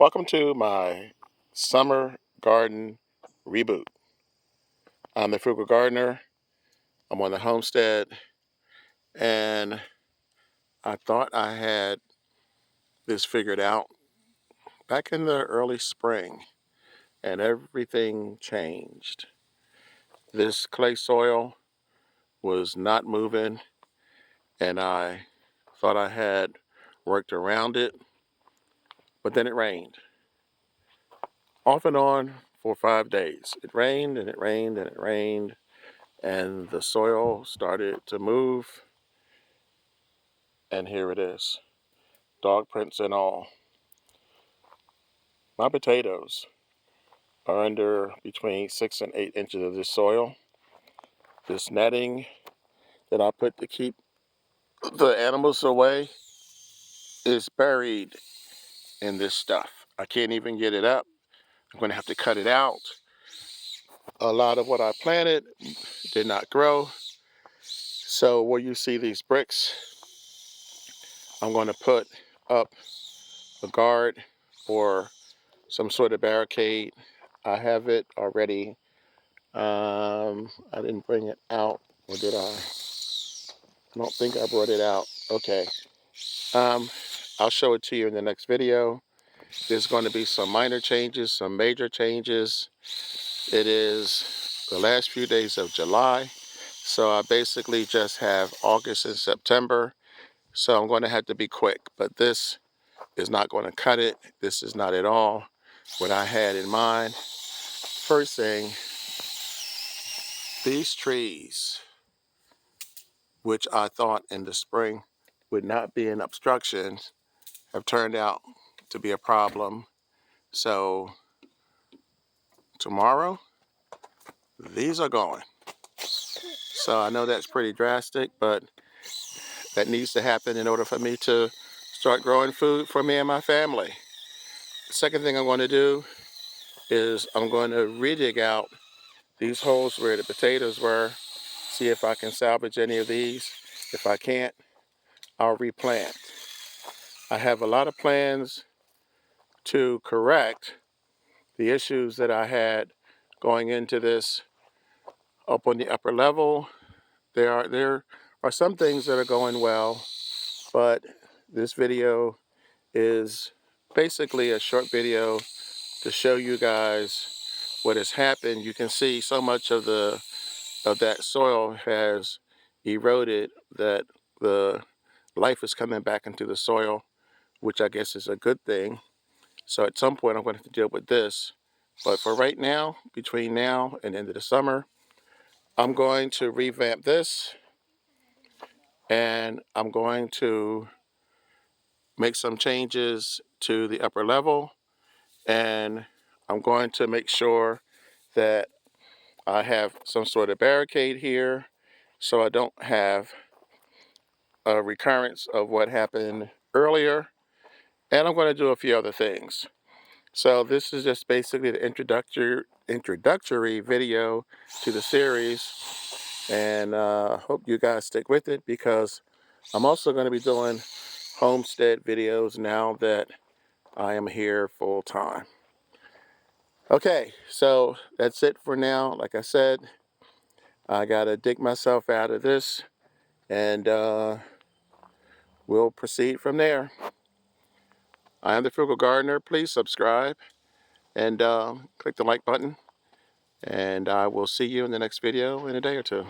Welcome to my summer garden reboot. I'm the Frugal Gardener. I'm on the homestead, and I thought I had this figured out back in the early spring, and everything changed. This clay soil was not moving, and I thought I had worked around it, but then it rained off and on for 5 days. It rained and it rained and it rained, and the soil started to move. And here it is, dog prints and all. My potatoes are under between 6 and 8 inches of this soil. This netting that I put to keep the animals away is buried in this stuff. I can't even get it up. I'm going to have to cut it out. A lot of what I planted did not grow. So where you see these bricks, I'm going to put up a guard or some sort of barricade. I have it already. I didn't bring it out, or did I? I don't think I brought it out. Okay. Um, I'll show it to you in the next video. There's going to be some minor changes, some major changes. It is the last few days of July, so I basically just have August and September. So I'm going to have to be quick, but this is not going to cut it. This is not at all what I had in mind. First thing, these trees, which I thought in the spring would not be an obstruction, have turned out to be a problem. So tomorrow, these are going. So I know that's pretty drastic, but that needs to happen in order for me to start growing food for me and my family. The second thing I'm going to do is I'm going to re-dig out these holes where the potatoes were, see if I can salvage any of these. If I can't, I'll replant. I have a lot of plans to correct the issues that I had going into this up on the upper level. There are some things that are going well, but this video is basically a short video to show you guys what has happened. You can see so much of that soil has eroded that the life is coming back into the soil, which I guess is a good thing. So at some point I'm going to have to deal with this. But for right now, between now and the end of the summer, I'm going to revamp this, and I'm going to make some changes to the upper level, and I'm going to make sure that I have some sort of barricade here so I don't have a recurrence of what happened earlier. And I'm going to do a few other things. So this is just basically the introductory video to the series, and hope you guys stick with it, because I'm also going to be doing homestead videos now that I am here full time. Okay, so that's it for now. Like I said, I gotta dig myself out of this, and we'll proceed from there. I am the Frugal Gardener. Please subscribe and click the like button, and I will see you in the next video in a day or two.